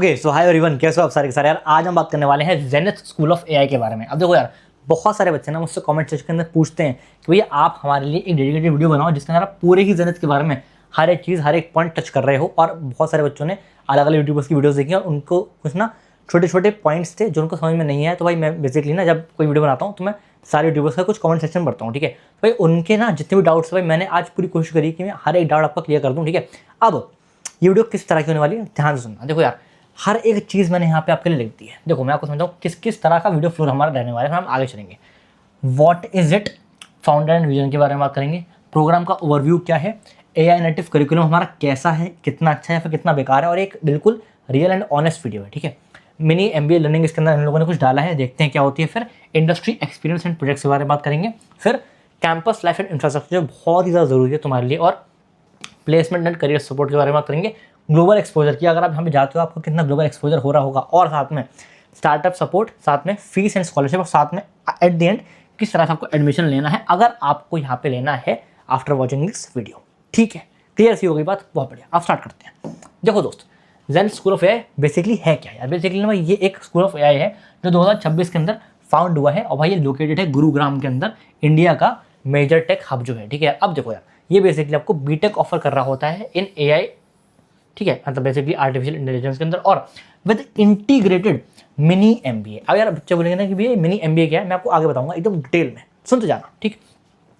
Okay so hi everyone, कैसे हो आप सारे के सारे। यार आज हम बात करने वाले हैं जेनिथ स्कूल ऑफ एआई के बारे में। अब देखो यार, बहुत सारे बच्चे ना मुझसे कमेंट सेक्शन के अंदर पूछते हैं कि भैया आप हमारे लिए एक डेडिकेटेड वीडियो बनाओ जिसके अंदर आप पूरे ही जेनिथ के बारे में हर एक चीज़, हर एक पॉइंट टच कर रहे हो। और बहुत सारे बच्चों ने अलग अलग यूट्यूबर्स की वीडियोस देखी और उनको कुछ ना छोटे छोटे पॉइंट्स थे जो उनको समझ में नहीं आया। तो भाई मैं बेसिकली ना जब कोई वीडियो बनाता हूँ तो मैं सारे यूट्यूबर्स का कुछ कमेंट सेक्शन पढ़ता हूँ, ठीक है। तो भाई उनके ना जितने भी डाउट्स भाई मैंने आज पूरी कोशिश करी कि मैं हर एक डाउट आपका क्लियर कर दूँ, ठीक है। अब ये वीडियो किस तरह की होने वाली है ध्यान से सुनना। देखो यार, हर एक चीज़ मैंने यहाँ पे आपके लिए लिख दी है। देखो मैं आपको समझाऊँ किस किस तरह का वीडियो फ्लो हमारा रहने वाला है, हम आगे चलेंगे। What is it, founder and vision के बारे में बात करेंगे। प्रोग्राम का ओवरव्यू क्या है, एआई नेटिव करिकुलम हमारा कैसा है, कितना अच्छा है या फिर कितना बेकार है, और एक बिल्कुल रियल एंड ऑनेस्ट वीडियो है, ठीक है। मिनी एमबीए लर्निंग इसके अंदर हम लोगों ने कुछ डाला है, देखते हैं क्या होती है। फिर इंडस्ट्री एक्सपीरियंस एंड प्रोजेक्ट्स के बारे में बात करेंगे। फिर कैंपस लाइफ एंड इंफ्रास्ट्रक्चर जो बहुत ही ज़्यादा ज़रूरी है तुम्हारे लिए, और प्लेसमेंट एंड करियर सपोर्ट के बारे में बात करेंगे। ग्लोबल एक्सपोजर की, अगर आप यहाँ पे जाते हो आपको कितना ग्लोबल एक्सपोजर हो रहा होगा, और साथ में स्टार्टअप सपोर्ट, साथ में फीस एंड स्कॉलरशिप, और साथ में एट द एंड किस तरह से आपको एडमिशन लेना है अगर आपको यहाँ पे लेना है आफ्टर वॉचिंग दिस वीडियो, ठीक है। क्लियर सी हो गई बात, बहुत बढ़िया। अब स्टार्ट करते हैं। देखो दोस्त, zenith school of AI basically है क्या यार। बेसिकली ना ये एक स्कूल ऑफ एआई है जो 2026 के अंदर फाउंड हुआ है, और भाई ये लोकेटेड है गुरुग्राम के अंदर, इंडिया का मेजर टेक हब जो है, ठीक है। अब देखो यार, ये बेसिकली आपको बीटेक ऑफर कर रहा होता है इन एआई, ठीक है, मतलब बेसिकली आर्टिफिशियल इंटेलिजेंस के अंदर, और विद इंटीग्रेटेड मिनी एमबीए। अब यार बच्चे बोलेंगे ना कि भैया मिनी एमबीए क्या है, मैं आपको आगे बताऊंगा एकदम डिटेल में, सुनते जाना, ठीक।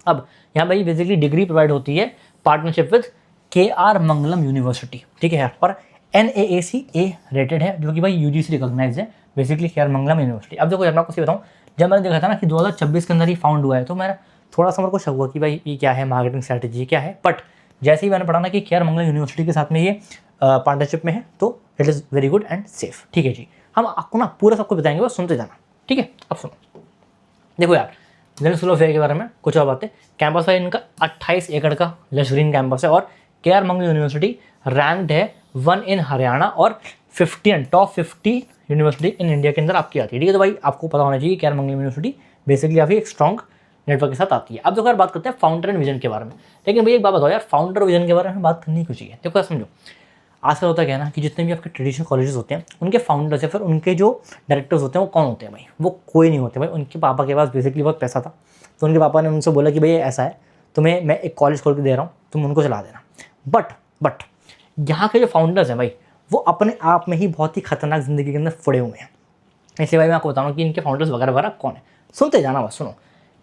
अब यहाँ भाई बेसिकली डिग्री प्रोवाइड होती है partnership with KR Mangalam university, ठीक है यार, और NAAC A रेटेड है जो कि भाई UGC रिकॉग्नाइज है, बेसिकली KR मंगलम यूनिवर्सिटी। अब देखो यार, मैं आपको सही बताऊँ, जब मैंने देखा था ना कि 2026 के अंदर ही फाउंड हुआ है, तो मेरा थोड़ा सा मेरे को शक हुआ कि भाई ये क्या है, मार्केटिंग स्ट्रैटेजी क्या है। बट जैसे ही मैंने पढ़ा ना कि KR मंगलम यूनिवर्सिटी के साथ में ये पार्टनरशिप में है, तो it is very good and safe, ठीक है जी। हम आपको ना पूरा सबको बताएंगे, बस सुनते जाना, ठीक है। अब सुनो, देखो यार, जेनिथ स्कूल ऑफ एआई के बारे में कुछ और बातें। कैंपस है इनका 28 एकड़ का लशग्रीन कैंपस है, और KR मंगलम यूनिवर्सिटी रैंक्ड है 1 इन हरियाणा और 50 टॉप 50 यूनिवर्सिटी इन इंडिया के अंदर आपकी आती है, ठीक है। तो भाई आपको पता होना चाहिए KR मंगलम यूनिवर्सिटी बेसिकली काफ़ी एक स्ट्रॉन्ग नेटवर्क के साथ आती है। अब देखो यार, बात करते हैं फाउंडर एंड विजन के बारे में। लेकिन भाई एक बात बताओ यार, फाउंडर विजन के बारे में बात करनी क्यों चाहिए। देखो यार समझो, आजकल होता क्या है ना कि जितने भी आपके ट्रेडिशनल कॉलेजेस होते हैं उनके फाउंडर्स या फिर उनके जो डायरेक्टर्स होते हैं वो कौन होते हैं भाई, वो कोई नहीं होते भाई। उनके पापा के पास बेसिकली बहुत पैसा था, तो उनके पापा ने उनसे बोला कि भाई ऐसा है, तुम्हें मैं एक कॉलेज खोल के दे रहा हूँ, तुम उनको चला देना। बट यहाँ के जो फाउंडर्स हैं भाई, वो अपने आप में ही बहुत ही खतरनाक ज़िंदगी के अंदर पड़े हुए हैं। इसलिए भाई मैं आपको बताऊँ कि इनके फाउंडर्स वगैरह वगैरह कौन है, सुनते जाना बस। सुनो,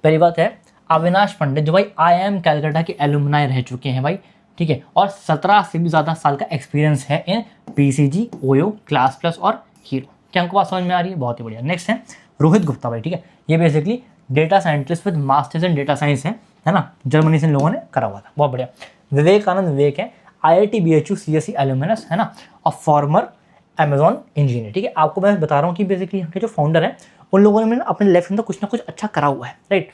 पहली बात है अविनाश पंडित, जो भाई IIM कैलकाटा के एलुमनाई रह चुके हैं भाई, ठीक है, और 17 से भी ज़्यादा साल का एक्सपीरियंस है इन PCG, OYO, क्लास प्लस और हीरो। क्या हमको बात समझ में आ रही है? बहुत ही बढ़िया। नेक्स्ट है रोहित गुप्ता भाई, ठीक है, ये basically data scientist with masters in data science है ना, जर्मनी से इन लोगों ने करा हुआ था, बहुत बढ़िया। विवेकानंद विवेक है IIT BHU CSE एलुमिनस, है ना, और फॉर्मर अमेजॉन इंजीनियर, ठीक है। आपको मैं बता रहा हूँ कि बेसिकली यहाँ के जो फाउंडर हैं उन लोगों ने अपने लाइफ के अंदर कुछ ना कुछ अच्छा करा हुआ है, राइट।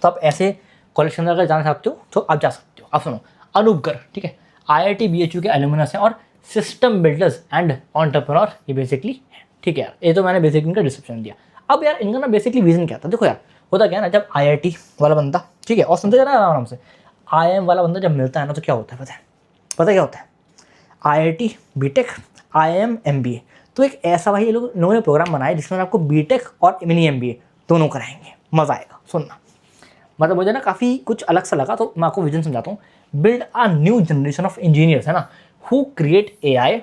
तो आप ऐसे कॉलेज के अंदर अगर जाना चाहते हो तो आप जा सकते हो। आप सुनो, अनूप गर्ग, ठीक है, IIT BHU के एलुमिनस है और सिस्टम बिल्डर्स एंड एंटरप्रेन्योर ये बेसिकली है, ठीक है यार। ये तो मैंने बेसिकली इनका डिस्क्रिप्शन दिया। अब यार इनका ना बेसिकली विजन क्या था, देखो यार, होता क्या है ना, जब IIT वाला बंदा, ठीक है, और सुनते जाना आराम से, IIM वाला बंदा जब मिलता है ना तो क्या होता है पता क्या होता है, IIT BTech, IIM MBA। तो एक ऐसा भाई ये लोगों ने प्रोग्राम बनाया जिसमें आपको BTech और मिनी MBA दोनों कराएंगे, मज़ा आएगा सुनना। मतलब मुझे ना काफ़ी कुछ अलग सा लगा, तो मैं आपको विजन समझाता हूँ। Build a new generation of engineers, है ना, who create AI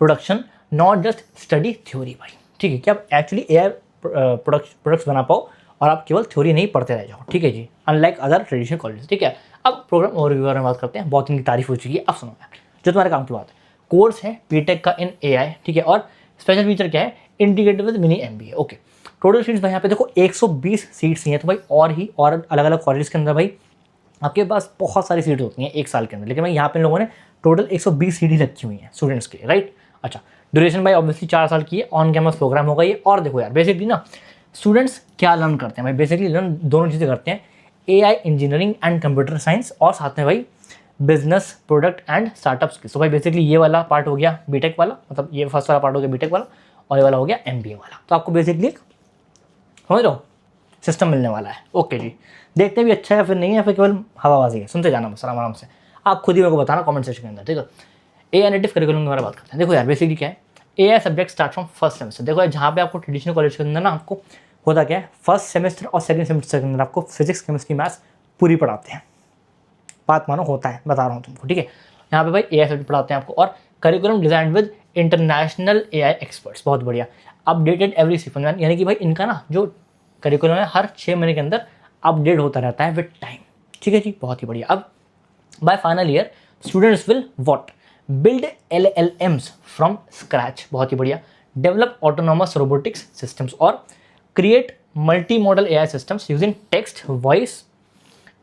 production, not just study theory भाई, ठीक है, कि आप एक्चुअली AI प्रोडक्ट्स बना पाओ और आप केवल थ्योरी नहीं पढ़ते रह जाओ, ठीक है जी, अनलाइक अदर ट्रेडिशनल कॉलेज, ठीक है। अब प्रोग्राम ओवरव्यू में बात करते हैं, बहुत इनकी तारीफ हो चुकी है। अब सुनो यार, जो तुम्हारे काम की बात है, कोर्स है BTech का इन AI, ठीक है, और स्पेशल फीचर क्या है, integrated with mini MBA, okay. Total seats भाई यहाँ पे देखो 120 सीट्स ही हैं, तो भाई और अलग अलग कॉलेज के अंदर भाई आपके पास बहुत सारी सीट होती हैं एक साल के अंदर, लेकिन भाई यहाँ पे इन लोगों ने टोटल 120 सीट ही रखी हुई हैं स्टूडेंट्स के लिए, राइट। अच्छा, ड्यूरेशन भाई ऑब्वियसली 4 साल की है, ऑन कैंपस प्रोग्राम होगा ये। और देखो यार, बेसिकली ना स्टूडेंट्स क्या लर्न करते हैं भाई, बेसिकली लर्न दोनों चीज़ें करते हैं, AI engineering and computer science, और साथ में भाई बिजनेस, प्रोडक्ट एंड स्टार्टअप्स की। सो भाई बेसिकली ये वाला पार्ट हो गया BTech वाला, मतलब ये फर्स्ट वाला पार्ट हो गया BTech वाला, और ये वाला हो गया MBA वाला। तो आपको बेसिकली समझ लो सिस्टम मिलने वाला है, ओके जी। देखते भी अच्छा है फिर नहीं है, फिर केवल हवाबाजी है, सुनते जाना बस आराम से। आप खुद ही मेरे को बताना कमेंट सेक्शन के अंदर, ठीक है। AI नेटिव करिकुलम के बारे में बात करते हैं। देखो यार बेसिकली क्या है, AI subject start from first semester. देखो यार जहाँ पे आपको ट्रेडिशनल कॉलेज के अंदर ना आपको होता क्या है, फर्स्ट सेमेस्टर और सेकंड सेमेस्टर के अंदर आपको फिजिक्स केमिस्ट्री मैथ्स पूरी पढ़ाते हैं। बात मानो होता है, बता रहा हूँ तुमको, ठीक है। यहाँ पे भाई AI सब्जेक्ट पढ़ाते हैं आपको, और curriculum design with international AI experts, बहुत बढ़िया। अपडेटेड एवरी 6 मंथ, यानी कि भाई इनका ना जो करिकुलम है हर 6 महीने के अंदर अपडेट होता रहता है विद टाइम, ठीक है जी, बहुत ही बढ़िया। अब bye final year students will what, build LLMs from scratch, बहुत ही बढ़िया। डेवलप ऑटोनॉमस रोबोटिक्स सिस्टम्स और create multi modal AI systems using text, voice,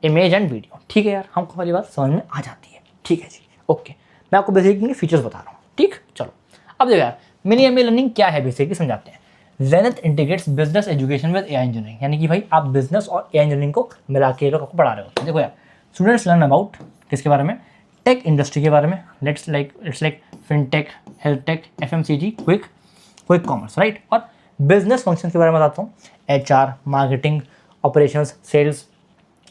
image and video, ठीक है यार, हमको वाली बात समझ में आ जाती है, ठीक है जी, ओके। मैं आपको बेसिकली फीचर्स बता रहा हूँ, ठीक, चलो। अब देखो यार मिनी MBA लर्निंग क्या है बेसिकली समझाते हैं। Zenith integrates business education with AI engineering, यानी कि भाई आप बिजनेस और AI इंजीनियरिंग को मिला के लोग आपको पढ़ा रहे होते हैं। देखो यार स्टूडेंट्स लर्न अबाउट किसके बारे में, टेक इंडस्ट्री के बारे में, it's like fintech, health tech, FMCG, quick commerce, right. और बिजनेस फंक्शन के बारे में बताता हूँ, HR, marketing, operations, sales,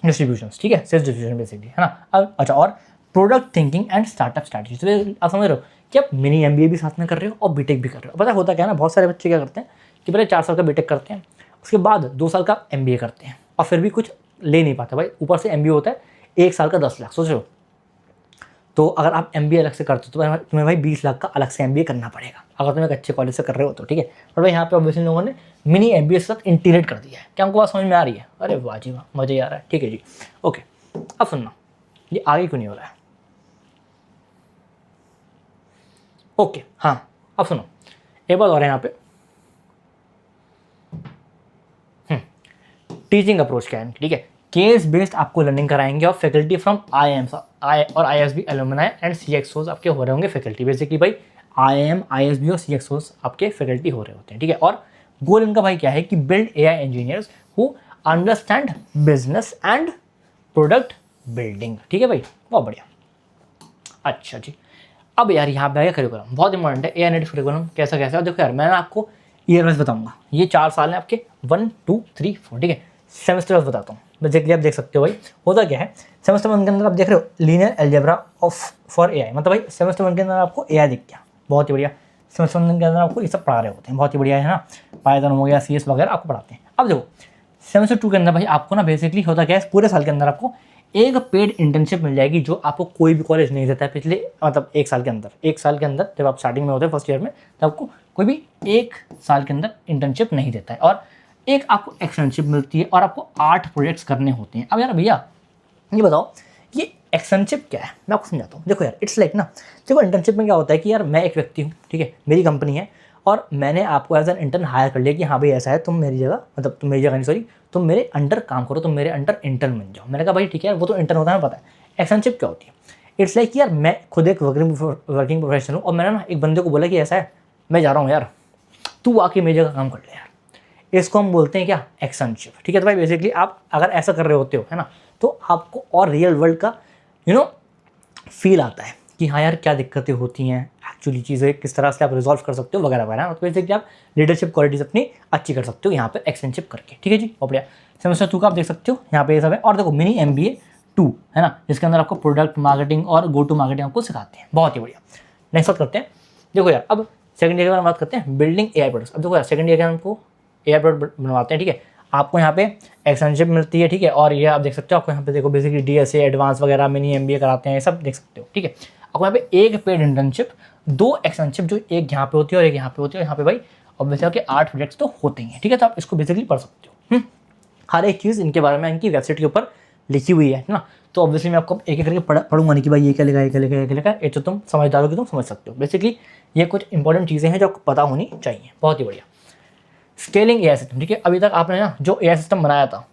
distributions, ठीक है, सेल्स डिस्ट्रीब्यूशन बेसिकली, है ना। अब अच्छा, और product thinking and startup strategy. तो आप समझ रहे हो कि आप मिनी MBA भी साथ में कर रहे हो और बीटेक भी कर रहे हो। पता होता क्या है ना, बहुत सारे बच्चे क्या करते हैं कि पहले 4 साल का बीटेक करते हैं, उसके बाद 2 साल का MBA करते हैं और फिर भी कुछ ले नहीं पाते भाई। ऊपर से MBA होता है 1 साल का 10 लाख, सोच रहे हो। तो अगर आप MBA अलग से करते हो तो तुम्हें भाई 20 लाख का अलग से MBA करना पड़ेगा, अगर तुम एक अच्छे कॉलेज से कर रहे हो तो, ठीक है। और भाई यहाँ पे ऑब्वियसली लोगों ने मिनी MBA के साथ इंटीग्रेट कर दिया है। क्या हमको बात समझ में आ रही है? अरे वाह जी वाह, मजे आ रहा है, ठीक है जी, ओके। अब सुनना, ये आगे क्यों नहीं हो रहा है, ओके, हाँ अब सुनो एक बात और है यहाँ पे, टीचिंग अप्रोच क्या है, ठीक है। केस बेस्ड आपको लर्निंग कराएंगे और फैकल्टी फ्रॉम IIMs और ISB एलुमनाई एंड CXOs आपके हो रहे होंगे फैकल्टी। बेसिकली भाई IIM, ISB और CXOs आपके फैकल्टी हो रहे होते हैं, ठीक है। और गोल इनका भाई क्या है कि build AI engineers who understand business and product building, ठीक है भाई, बहुत बढ़िया। अच्छा जी, अब यार यहाँ पे आया करिकुलम, बहुत इंपॉर्टेंट है। AI नेटिव करिकुलम कैसा कैसा है, देखो यार मैं आपको ईयर वाइज बताऊंगा। ये 4 साल हैं आपके, 1, 2, 3, 4, ठीक है। सेमेस्टर वाइज बताता हूँ, बेसिकली आप देख सकते हो भाई होता क्या है। सेमेस्टर 1 के अंदर आप देख रहे हो लीनियर अलजेब्रा फॉर AI, मतलब भाई सेमेस्टर 1 के अंदर आपको AI दिख गया, बहुत ही बढ़िया। सेमेस्टर 1 के अंदर आपको ये सब पढ़ा रहे होते हैं, बहुत ही बढ़िया है ना। पाइथन हो गया, CS वगैरह आपको पढ़ाते हैं। अब देखो सेमेस्टर 2 के अंदर भाई आपको ना बेसिकली होता क्या है, पूरे साल के अंदर आपको एक पेड इंटर्नशिप मिल जाएगी जो आपको कोई भी कॉलेज नहीं देता है पिछले, मतलब 1 साल के अंदर। 1 साल के अंदर जब आप स्टार्टिंग में होते हैं फर्स्ट ईयर में, तब आपको कोई भी 1 साल के अंदर इंटर्नशिप नहीं देता है, और एक आपको एक्सटर्नशिप मिलती है और आपको 8 प्रोजेक्ट्स करने होते हैं। अब यार भैया ये बताओ ये एक्सटर्नशिप क्या है, मैं आपको समझाता हूँ। देखो यार इट्स लाइक ना, देखो इंटर्नशिप में क्या होता है कि यार मैं एक व्यक्ति हूँ, ठीक है, मेरी कंपनी है और मैंने आपको एज एन इंटर्न हायर कर लिया कि हाँ भाई ऐसा है, तुम मेरी जगह, मतलब तुम मेरी जगह नहीं, सॉरी, तुम मेरे अंडर काम करो, तुम मेरे अंडर इंटर्न बन जाओ। मैंने कहा भाई ठीक है, वो तो इंटर्न होता है, हमें पता है। एक्सटर्नशिप क्या होती है, इट्स लाइक यार मैं खुद एक वर्किंग प्रोफेशनल हूँ और मैंने ना एक बंदे को बोला कि ऐसा है, मैं जा रहा हूँ यार, तू आके मेरी जगह काम कर ले यार, इसको हम बोलते हैं क्या, एक्सटर्नशिप, ठीक है। तो भाई बेसिकली आप अगर ऐसा कर रहे होते हो, है ना, तो आपको और रियल वर्ल्ड का फील आता है कि हाँ यार क्या दिक्कतें होती हैं, एक्चुअली चीज़ें किस तरह से आप रिजॉल्व कर सकते हो वगैरह वगैरह। तो बेसिकली आप लीडरशिप क्वालिटीज अपनी अच्छी कर सकते हो यहाँ पे एक्सटर्नशिप करके, ठीक है जी, और बढ़िया। सेमेस्टर 2 का आप देख सकते हो यहाँ पे ये सब है। और देखो मिनी MBA 2 है ना, जिसके अंदर आपको प्रोडक्ट मार्केटिंग और गो टू मार्केटिंग आपको सिखाते हैं, बहुत ही बढ़िया। नेक्स्ट बात करते हैं, देखो यार अब सेकंड ईयर के बारे में बात करते हैं, बिल्डिंग AI प्रोडक्ट्स। अब देखो यार सेकंड ईयर के हमको AI प्रोडक्ट बनवाते हैं, ठीक है। आपको यहाँ पे एक्सटर्नशिप मिलती है, ठीक है। और ये आप देख सकते हो, आपको यहाँ पे देखो बेसिकली DSA एडवांस वगैरह मिनी MBA कराते हैं, ये सब देख सकते हो, ठीक है। आपको यहाँ पे एक पेड इंटर्नशिप, 2 एक्सटर्नशिप, जो एक यहाँ पे होती है और एक यहाँ पे होती है। यहाँ पे भाई ऑब्वियसली आपके 8 प्रोजेक्ट्स तो होते ही हैं, ठीक है। तो आप इसको बेसिकली पढ़ सकते हो। हर एक चीज़ इनके बारे में इनकी वेबसाइट के ऊपर लिखी हुई है ना। तो ऑब्वियसली मैं आपको एक एक करके पढ़ूंगा नहीं कि भाई ये क्या लिखा है, ये क्या लिखा है, ये क्या लिखा है, ये तो तुम समझदार हो कि तुम समझ सकते हो। बेसिकली ये कुछ इंपॉर्टेंट चीज़ें हैं जो आपको पता होनी चाहिए, बहुत ही बढ़िया। स्केलिंग AI सिस्टम, ठीक है। अभी तक आपने ना जो AI सिस्टम बनाया था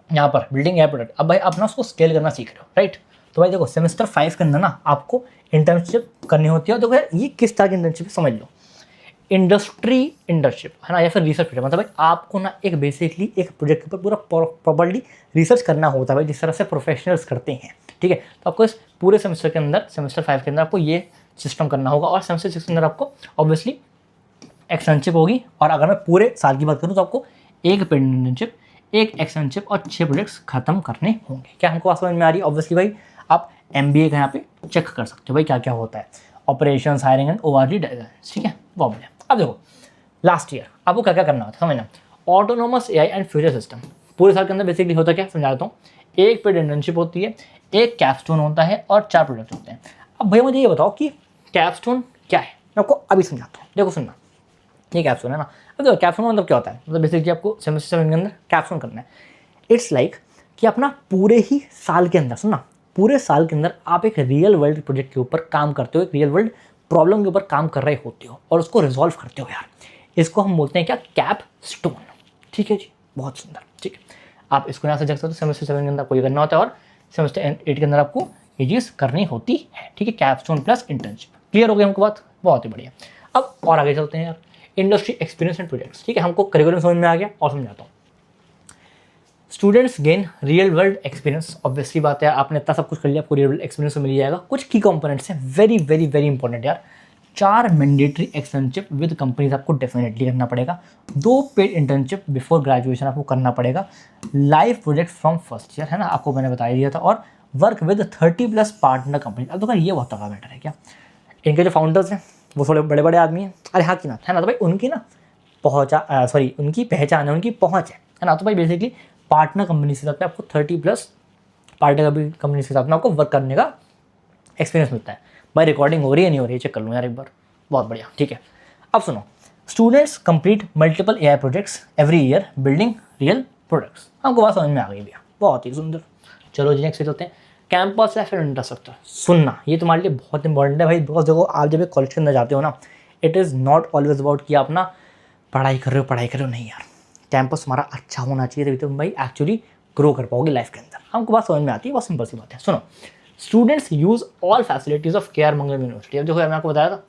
यहाँ पर बिल्डिंग AI प्रोडक्ट, अब भाई आप ना उसको स्केल करना सीख रहे हो, राइट। तो भाई देखो सेमेस्टर 5 के अंदर ना आपको इंटर्नशिप करनी होती है। देखो यार ये किस तरह की इंटर्नशिप समझ लो, इंडस्ट्री इंटर्नशिप है ना, या फिर रिसर्च प्रोजेक्ट, मतलब भाई आपको ना एक बेसिकली एक प्रोजेक्ट के ऊपर पूरा प्रॉपर्ली रिसर्च करना होता है भाई, जिस तरह से प्रोफेशनल्स करते हैं, ठीक है। तो आपको इस पूरे सेमेस्टर के अंदर, सेमेस्टर 5 के अंदर आपको ये सिस्टम करना होगा। और सेमेस्टर 6 के अंदर आपको ऑब्वियसली एक्सटर्नशिप होगी। और अगर मैं पूरे साल की बात करूँ तो आपको एक पेड इंटर्नशिप, एक एक्सटर्नशिप और 6 प्रोजेक्ट्स खत्म करने होंगे। क्या हमको समझ में आ रही है? ऑब्वियसली भाई आप MBA का यहाँ पे चेक कर सकते हो भाई क्या क्या होता है, operation, hiring and ORD design, ठीक है, बहुत बढ़िया। अब देखो लास्ट ईयर आपको क्या क्या करना होता है समझना, autonomous AI and future system. पूरे साल के अंदर बेसिकली होता क्या समझा देता हूँ, एक पेड इंटर्नशिप होती है, एक कैपस्टोन होता है और 4 प्रोजेक्ट होते हैं। अब भैया मुझे ये बताओ कि कैपस्टोन क्या है, मैं आपको अभी समझाता हूँ। देखो सुनना, ये कैप्सूल है ना। अब देखो कैप्सूल मतलब क्या होता है, मतलब बेसिकली आपको सेमेस्टर 7 के अंदर कैप्सूल करना है। इट्स लाइक कि अपना पूरे ही साल के अंदर, सुनना, पूरे साल के अंदर आप एक रियल वर्ल्ड प्रोजेक्ट के ऊपर काम करते हो, एक रियल वर्ल्ड प्रॉब्लम के ऊपर काम कर रहे होते हो और उसको रिजॉल्व करते हो यार। इसको हम बोलते हैं क्या, कैपस्टोन, ठीक है जी, बहुत सुंदर, ठीक है। आप इसको यहाँ से देख सकते हो, सेमेस्टर 7 के अंदर आपको ये करना होता है और सेमेस्टर 8 के अंदर आपको ये चीज़ करनी होती है, ठीक है। कैपस्टोन प्लस इंटर्नशिप, क्लियर हो गई हमको बात, बहुत ही बढ़िया। अब और आगे चलते हैं यार, इंडस्ट्री एक्सपीरियंस एंड प्रोजेक्ट्स, ठीक है। हमको करिकुलम समझ में आ गया और समझाता हूँ। Students gain real world experience, obviously बात है, आपने इतना सब कुछ कर लिया, आपको रियल वर्ल्ड एक्सपीरियंस मिल जाएगा। कुछ की कंपोनेंट्स हैं, वेरी वेरी वेरी इंपॉर्टेंट यार। 4 मैंडेटरी एक्सटर्नशिप विद कंपनीज आपको डेफिनेटली करना पड़ेगा, 2 पेड इंटर्नशिप बिफोर ग्रेजुएशन आपको करना पड़ेगा, live project from first year, है ना, आपको मैंने बता दिया था, और वर्क विद 30+ पार्टनर कंपनी। अब तो ये बहुत तगड़ा मैटर है क्या, इनके जो फाउंडर्स हैं वो थोड़े बड़े बड़े आदमी हैं, अरे हाँ की ना, है ना, तो भाई उनकी ना उनकी पहचान है, उनकी पहुँच है ना, तो भाई बेसिकली पार्टनर कंपनी के साथ में आपको 30+ पार्टनर कंपनी के साथ में आपको वर्क करने का एक्सपीरियंस मिलता है। भाई रिकॉर्डिंग हो रही है नहीं हो रही है, चेक कर लूँ यार एक बार, बहुत बढ़िया, ठीक है। अब सुनो, students complete multiple AI projects every year building real products. हमको बात समझ में आ गई भैया, बहुत ही सुंदर। चलो जी नेक्स्ट चलते हैं, कैंपस लाइफ एंड इंफ्रास्ट्रक्चर। सुनना, ये तुम्हारे लिए बहुत इंपॉर्टेंट है भाई, बिकॉज देखो आप जब एक कॉलेज के अंदर जाते हो ना, it is not always about कि आप ना पढ़ाई कर रहे हो, नहीं यार, कैंपस हमारा अच्छा होना चाहिए, तभी तुम भाई एक्चुअली ग्रो कर पाओगे लाइफ के अंदर। हमको बात समझ में आती है, बहुत सिंपल सी बात है। सुनो, students use all facilities of के आर मंगलम यूनिवर्सिटी। अब देखो मैं आपको बताया था,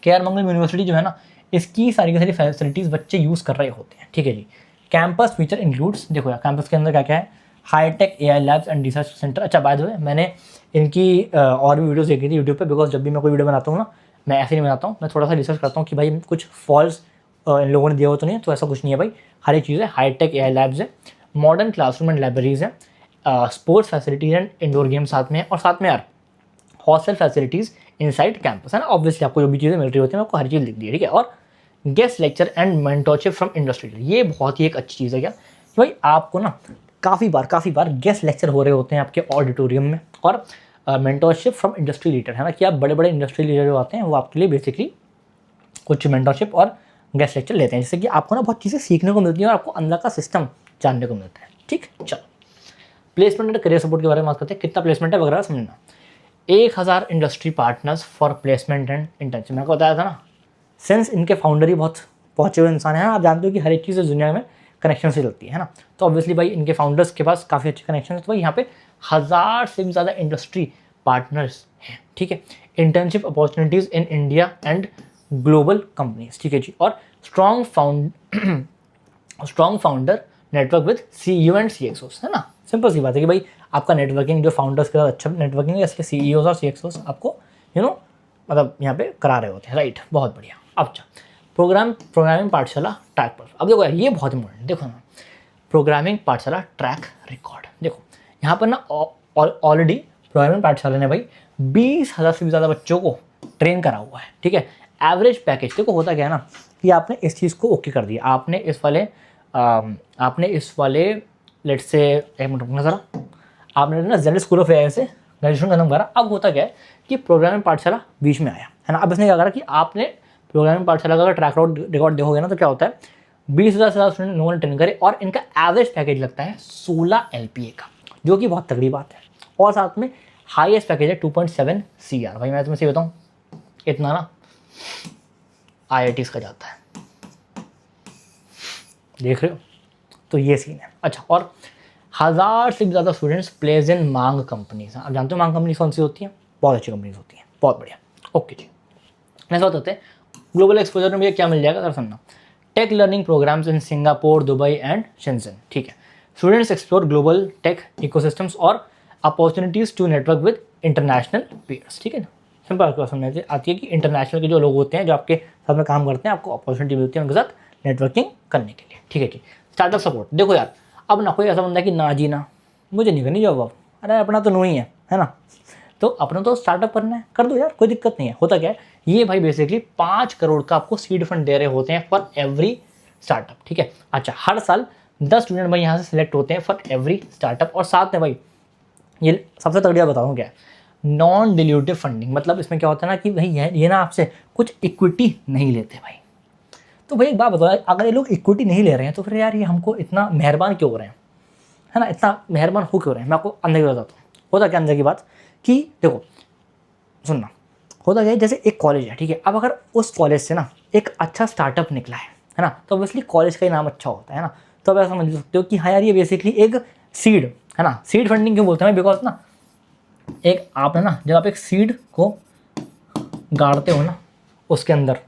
के आर मंगलम यूनिवर्सिटी जो है ना, इसकी सारी की सारी फैसिलिटीज़ बच्चे यूज़ कर रहे होते हैं, ठीक है जी। कैंपस फीचर इंक्लूड्स, देखो यार कैंपस के अंदर क्या क्या है, high tech AI labs and research centre. अच्छा बाय द वे, मैंने इनकी और भी वीडियोस देखी थी यूट्यूब पे, बिकॉज जब भी मैं कोई वीडियो बनाता हूँ ना, मैं ऐसे नहीं बनाता हूँ, मैं थोड़ा सा रिसर्च करता हूँ कि भाई कुछ फॉल्स इन लोगों ने दिया हो तो नहीं, तो ऐसा कुछ नहीं है भाई, हर एक चीज़ है। हाईटेक एआई लैब्स है, मॉडर्न क्लासरूम एंड लाइब्रेरीज है, sports facilities and indoor game साथ में है, और साथ में यार हॉस्टल फैसिलिटीज़ इनसाइड कैंपस, है ना। ऑब्वियसली आपको जो भी चीज़ें मिल रही होती है, आपको हर चीज़ लिख दी है, ठीक है। और guest lecture and mentorship from industry, ये बहुत ही एक अच्छी चीज़ है क्या, कि भाई आपको ना काफ़ी बार गेस्ट लेक्चर हो रहे होते हैं आपके ऑडिटोरियम में, और मेंटरशिप फ्रॉम इंडस्ट्री लीडर, है ना, कि आप बड़े बड़े इंडस्ट्री लीडर जो आते हैं वो आपके लिए बेसिकली कुछ मेंटरशिप और गेस्ट लेक्चर लेते हैं, जिससे कि आपको ना बहुत चीज़ें सीखने को मिलती है और आपको अंदर का सिस्टम जानने को मिलता है, ठीक। चलो प्लेसमेंट एंड करियर सपोर्ट के बारे में बात करते हैं, कितना प्लेसमेंट है वगैरह समझना। 1000 industry partners for placement and internship, मैं आपको बताया था ना, सिंस इनके फाउंडर ही बहुत पहुँचे हुए इंसान हैं, आप जानते हो कि हर एक चीज़ दुनिया में कनेक्शन से चलती है ना, तो ऑब्वियसली भाई इनके फाउंडर्स के पास काफ़ी अच्छे कनेक्शन है, तो भाई यहाँ पे 1000 से भी ज़्यादा इंडस्ट्री पार्टनर्स हैं, ठीक है। Internship opportunities in India and global companies, ठीक है जी। और strong founder network with CEO and CXOs, है ना। सिंपल सी बात है कि भाई आपका नेटवर्किंग जो फाउंडर्स के साथ अच्छा नेटवर्किंग है, इसलिए CEOs और CXOs आपको मतलब यहाँ पे करा रहे होते हैं, राइट, बहुत बढ़िया। अब अच्छा, प्रोग्रामिंग पाठशाला ट्रैक पर, अब देखो ये बहुत इंपॉर्टेंट, देखो ना, प्रोग्रामिंग पाठशाला ट्रैक रिकॉर्ड। देखो यहाँ पर ना ऑलरेडी प्रोग्रामिंग पाठशाला ने भाई 20,000 से भी ज़्यादा बच्चों को ट्रेन करा हुआ है, ठीक है। एवरेज पैकेज, देखो होता क्या है ना, कि आपने इस चीज़ को ओके कर दिया, आपने इस वाले लेट्स से एक मिनट रुकना ज़रा, आपने ना जेनेट स्कूल ऑफ एआई से ग्रेजुएशन खत्म करा। अब होता क्या है कि प्रोग्रामिंग पाठशाला बीच में आया, है ना। अब इसने क्या करा कि आपने प्रोग्रामिंग पाठशाला का अगर ट्रैक रिकॉर्ड देखोगे ना, तो क्या होता है 20,000 से ज़्यादा स्टूडेंट लोगों ने ट्रेन करे, और इनका एवरेज पैकेज लगता है 16 LPA का, जो कि बहुत तगड़ी बात है। और साथ में हाईएस्ट पैकेज है 2.7 CR। भाई मैं तुम्हें सही बताऊँ, इतना ना IITs का जाता है, देख रहे हो, तो ये सीन है। अच्छा, और 1000 से भी ज़्यादा स्टूडेंट्स प्लेस इन मांग कंपनीज। आप जानते हो मांग कंपनी कौन सी होती है, बहुत अच्छी कंपनीज होती हैं, बहुत बढ़िया। ओके जी, नेक्स्ट बात होते हैं ग्लोबल एक्सपोजर में भैया क्या मिल जाएगा, अगर सुनना, tech learning programs in Singapore, Dubai and Schengen, ठीक है। Students explore global tech ecosystems और opportunities to network with international peers, ठीक है ना। सिंपल आपको समझ आती है कि इंटरनेशनल के जो लोग होते हैं, जो आपके साथ में काम करते हैं, आपको अपॉर्चुनिटी मिलती है उनके साथ नेटवर्किंग करने के लिए, ठीक है जी। स्टार्टअप सपोर्ट, देखो यार, अब ना कोई ऐसा बंदा है कि ना जी ना मुझे नहीं करनी जॉब, अब अरे अपना तो नो ही है ना, तो अपना तो स्टार्टअप करना है, कर दो यार, कोई दिक्कत नहीं है। होता क्या है, ये भाई बेसिकली 5 करोड़ का आपको सीड फंड दे रहे होते हैं फॉर एवरी स्टार्टअप, ठीक है। अच्छा, हर साल 10 स्टूडेंट भाई यहाँ से सिलेक्ट होते हैं फॉर एवरी स्टार्टअप। और साथ में भाई ये सबसे तगड़िया बताऊँ क्या है, नॉन डिल्यूटिव फंडिंग। मतलब इसमें क्या होता है ना कि भाई ये ना आपसे कुछ इक्विटी नहीं लेते भाई। तो भाई एक बात बताओ, अगर ये लोग इक्विटी नहीं ले रहे हैं तो फिर यार ये हमको इतना मेहरबान क्यों हो रहे हैं, है ना, इतना मेहरबान हो क्यों रहे हैं। मैं आपको अंदर की बताता हूँ। होता क्या अंदर की बात कि देखो सुनना, होता क्या है, जैसे एक कॉलेज है, ठीक है। अब अगर उस कॉलेज से ना एक अच्छा स्टार्टअप निकला है ना, तो ऑब्वियसली कॉलेज का ही नाम अच्छा होता है ना। तो अब ऐसा समझ सकते हो कि हाँ यार ये बेसिकली एक सीड है ना। सीड फंडिंग क्यों बोलते हैं, बिकॉज ना एक आपने ना जब आप एक सीड को गाड़ते हो ना उसके अंदर,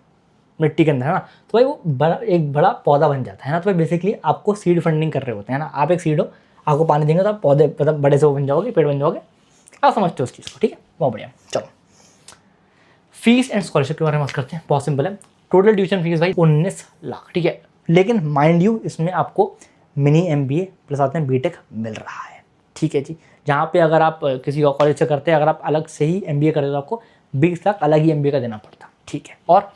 मिट्टी के अंदर, है ना, तो भाई वो एक बड़ा पौधा बन जाता है ना। तो भाई बेसिकली आपको सीड फंडिंग कर रहे होते हैं ना। आप एक सीड हो, आपको पानी देंगे तो आप पौधे मतलब बड़े से वो बन जाओगे, पेड़ बन जाओगे। आप समझते हो उस चीज़ को, ठीक है, बहुत बढ़िया। चलो फीस एंड स्कॉलरशिप के बारे में बात करते हैं। बहुत सिंपल है, टोटल ट्यूशन फीस भाई 19 लाख, ठीक है। लेकिन माइंड यू इसमें आपको मिनी MBA प्लस साथ में BTech मिल रहा है, ठीक है जी। जहाँ पे अगर आप किसी और कॉलेज से करते हैं, अगर आप अलग से ही MBA करते तो आपको 20 लाख अलग ही MBA का देना पड़ता, ठीक है। और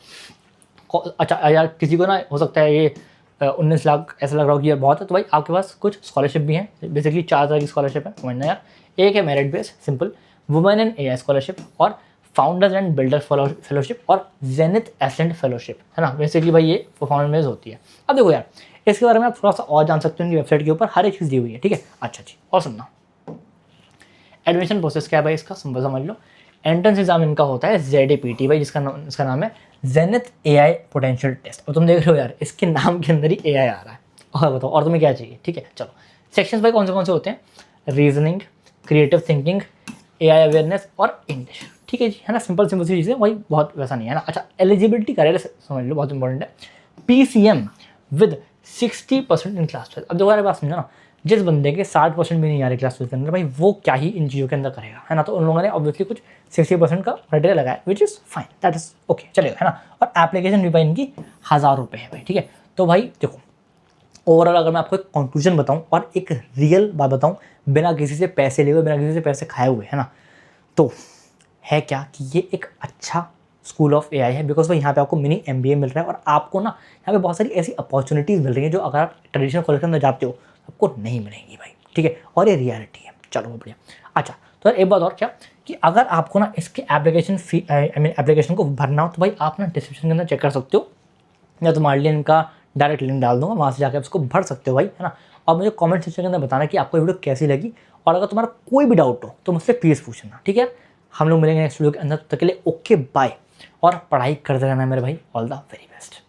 अच्छा यार किसी को ना हो सकता है ये 19 लाख ऐसा लग रहा हो कि यार बहुत है, तो भाई आपके पास कुछ स्कॉलरशिप भी हैं। बेसिकली 4 तरह की स्कॉलरशिप है, समझना यार। एक है merit based simple women in AI scholarship, और फाउंडर्स एंड बिल्डर फेलोशिप, और जेनिथ एसेंट फेलोशिप, है ना। बेसिकली भाई ये परफॉर्मेंस बेस्ड होती है। अब देखो यार इसके बारे में आप थोड़ा सा और जान सकते हो, इनकी वेबसाइट के ऊपर हर एक चीज़ दी हुई है, ठीक है। अच्छा जी, और सुनना, एडमिशन प्रोसेस क्या है भाई इसका सिंपल समझ लो। एंट्रेंस एग्जाम इनका होता है ZAPT भाई, इसका नाम है जेनिथ AI पोटेंशियल टेस्ट। और तुम देख रहे हो यार इसके नाम के अंदर ही AI आ रहा है। और बताओ और तुम्हें क्या चाहिए, ठीक है। चलो सेक्शंस भाई कौन से होते हैं, reasoning, creative thinking, AI awareness और इंग्लिश, ठीक है जी, है ना। सिंपल सी चीज़ें, वही बहुत वैसा नहीं है ना। अच्छा एलिजिबिलिटी करेगा समझ लो, बहुत इंपॉर्टेंट है। PCM with 60% in class 12। अब देखो यार बात समझो ना, जिस बंदे के 60% भी नहीं आ रही क्लास 12 के अंदर, भाई वो क्या ही इन चीज़ों के अंदर करेगा, है ना। तो उन लोगों ने ऑब्वियसली कुछ 60% का क्राइटेरिया लगाया, which is fine, that is okay, चलेगा, है ना। और एप्लीकेशन भी भाई इनकी 1000 रुपये है भाई, ठीक है। तो भाई देखो ओवरऑल अगर मैं आपको एक कंक्लूजन बताऊं और एक रियल बात बताऊं, बिना किसी से पैसे लिए हुए, बिना किसी से पैसे खाए हुए, है ना, तो है क्या कि ये एक अच्छा स्कूल ऑफ AI है। बिकॉज भाई यहाँ पे आपको मिनी MBA मिल रहा है, और आपको ना यहाँ पे बहुत सारी ऐसी अपॉर्चुनिटीज़ मिल रही हैं जो अगर आप ट्रेडिशनल कॉलेज के अंदर जाते हो आपको नहीं मिलेंगी भाई, ठीक है। और ये रियलिटी है। चलो बढ़िया। अच्छा तो यार एक बात और क्या कि अगर आपको ना इसके एप्लीकेशन फी एप्लीकेशन को भरना हो तो भाई आप ना डिस्क्रिप्शन के अंदर चेक कर सकते हो, या तुम्हारे लिए इनका डायरेक्ट लिंक डाल दूंगा, वहाँ से जाकर उसको भर सकते हो भाई, है ना। और मुझे कमेंट सेक्शन के अंदर बताना कि आपको वीडियो कैसी लगी, और अगर तुम्हारा कोई भी डाउट हो तो मुझसे प्लीज़ पूछना, ठीक है। हम लोग मिलेंगे नेक्स्ट वीडियो के अंदर, तब तक के लिए ओके बाय। और पढ़ाई करते रहना मेरे भाई, ऑल द वेरी बेस्ट।